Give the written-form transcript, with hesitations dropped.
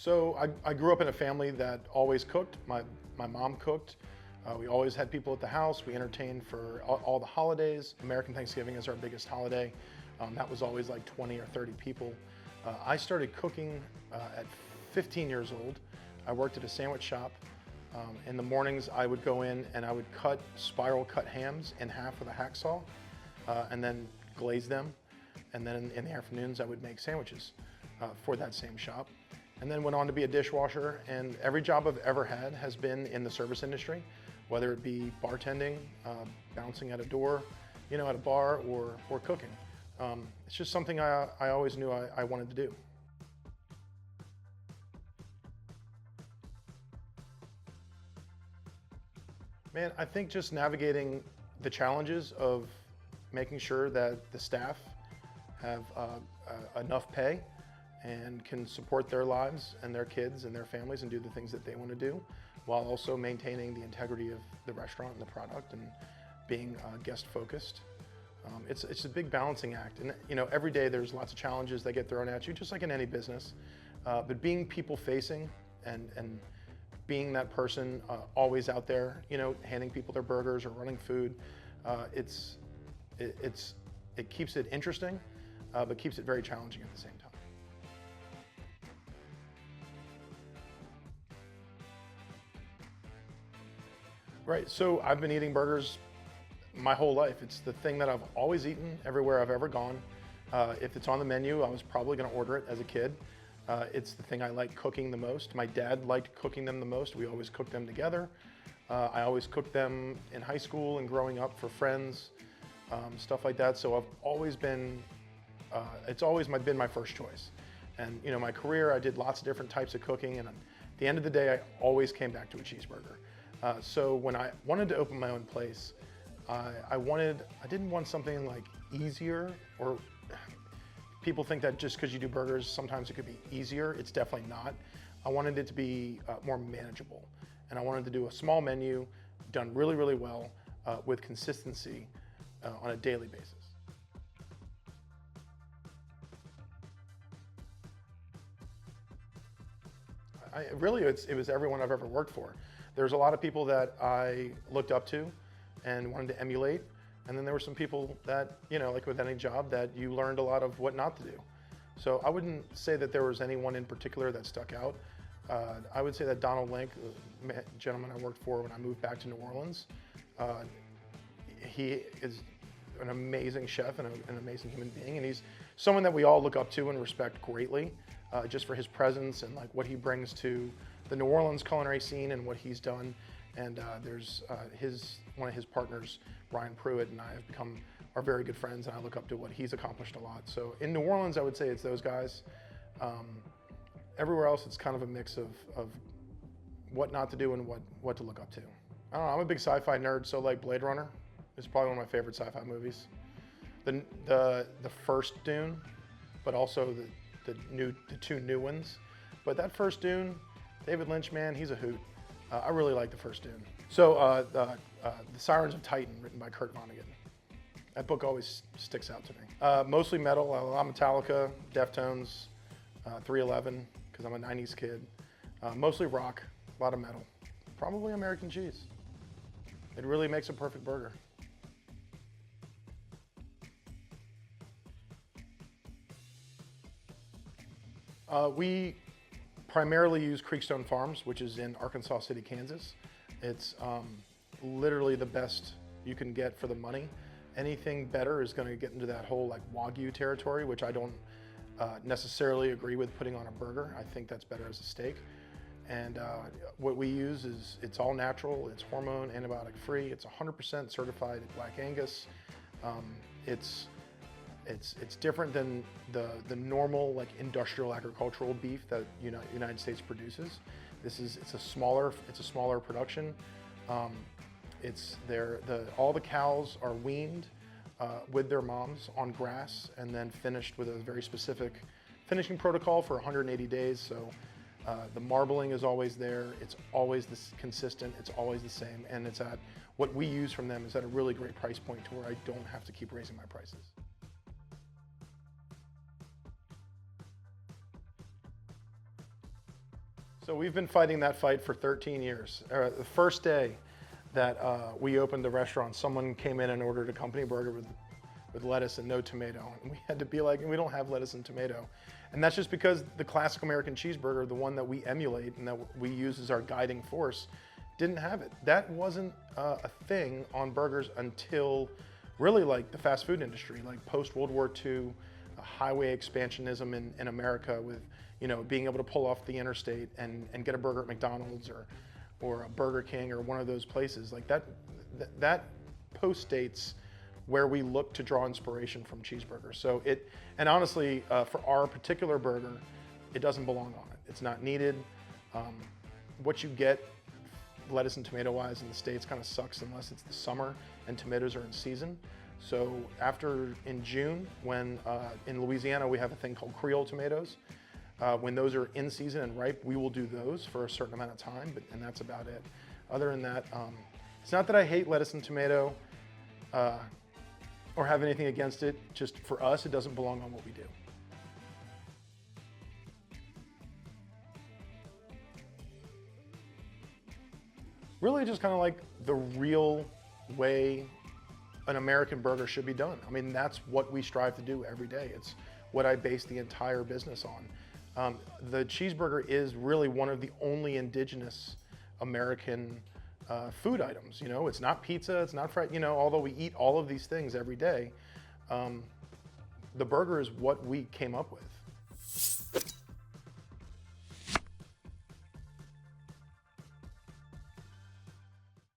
So I grew up in a family that always cooked. My mom cooked. We always had people at the house. We entertained for all the holidays. American Thanksgiving is our biggest holiday. That was always like 20 or 30 people. I started cooking at 15 years old. I worked at a sandwich shop. In the mornings, I would go in and I would spiral cut hams in half with a hacksaw and then glaze them. And then in the afternoons, I would make sandwiches for that same shop. And then went on to be a dishwasher, and every job I've ever had has been in the service industry, whether it be bartending, bouncing at a door, at a bar, or cooking. It's just something I always knew I wanted to do. Man, I think just navigating the challenges of making sure that the staff have enough pay and can support their lives and their kids and their families and do the things that they want to do, while also maintaining the integrity of the restaurant and the product and being guest focused. It's a big balancing act, and every day there's lots of challenges that get thrown at you, just like in any business. But being people facing and being that person always out there, handing people their burgers or running food, it keeps it interesting, but keeps it very challenging at the same time. Right, so I've been eating burgers my whole life. It's the thing that I've always eaten everywhere I've ever gone. If it's on the menu, I was probably gonna order it as a kid. It's the thing I like cooking the most. My dad liked cooking them the most. We always cooked them together. I always cooked them in high school and growing up for friends, stuff like that. So I've always been, it's always been my first choice. And my career, I did lots of different types of cooking, and at the end of the day, I always came back to a cheeseburger. So when I wanted to open my own place, I didn't want something like easier, or people think that just because you do burgers, sometimes it could be easier. It's definitely not. I wanted it to be more manageable. And I wanted to do a small menu, done really, really well, with consistency on a daily basis. It was everyone I've ever worked for. There's a lot of people that I looked up to and wanted to emulate. And then there were some people that, like with any job, that you learned a lot of what not to do. So I wouldn't say that there was anyone in particular that stuck out. I would say that Donald Link, the gentleman I worked for when I moved back to New Orleans, he is an amazing chef and an amazing human being. And he's someone that we all look up to and respect greatly, just for his presence and like what he brings to the New Orleans culinary scene and what he's done. And there's one of his partners, Ryan Pruitt, and I are very good friends, and I look up to what he's accomplished a lot. So in New Orleans, I would say it's those guys. Everywhere else, it's kind of a mix of what not to do and what to look up to. I don't know, I'm a big sci-fi nerd, so like Blade Runner is probably one of my favorite sci-fi movies. The first Dune, but also the two new ones. But that first Dune, David Lynch, man, he's a hoot. I really like the first Dune. So the Sirens of Titan, written by Kurt Vonnegut. That book always sticks out to me. Mostly metal, a lot of Metallica, Deftones, 311, because I'm a 90s kid. Mostly rock, a lot of metal. Probably American cheese. It really makes a perfect burger. We primarily use Creekstone Farms, which is in Arkansas City, Kansas. It's literally the best you can get for the money. Anything better is going to get into that whole like Wagyu territory, which I don't necessarily agree with putting on a burger. I think that's better as a steak. And what we use it's all natural, it's hormone, antibiotic free, it's 100% certified Black Angus. It's different than the normal like industrial agricultural beef that United States produces. It's a smaller production. All the cows are weaned with their moms on grass and then finished with a very specific finishing protocol for 180 days. So the marbling is always there. It's always consistent. It's always the same. And what we use from them is at a really great price point to where I don't have to keep raising my prices. So we've been fighting that fight for 13 years. The first day that we opened the restaurant, someone came in and ordered a company burger with lettuce and no tomato. And we had to be like, we don't have lettuce and tomato. And that's just because the classic American cheeseburger, the one that we emulate and that we use as our guiding force, didn't have it. That wasn't a thing on burgers until really like the fast food industry, like post-World War II, highway expansionism in America with, you know, being able to pull off the interstate and get a burger at McDonald's or a Burger King or one of those places. Like that postdates where we look to draw inspiration from cheeseburgers. So and honestly, for our particular burger, it doesn't belong on it. It's not needed. What you get lettuce and tomato wise in the States kind of sucks unless it's the summer and tomatoes are in season. So in June, when in Louisiana we have a thing called Creole tomatoes, when those are in season and ripe, we will do those for a certain amount of time, and that's about it. Other than that, it's not that I hate lettuce and tomato or have anything against it, just for us, it doesn't belong on what we do. Really just kind of like the real way an American burger should be done. I mean, that's what we strive to do every day. It's what I base the entire business on. The cheeseburger is really one of the only indigenous American food items. You know, it's not pizza, it's not fried, you know, although we eat all of these things every day, the burger is what we came up with.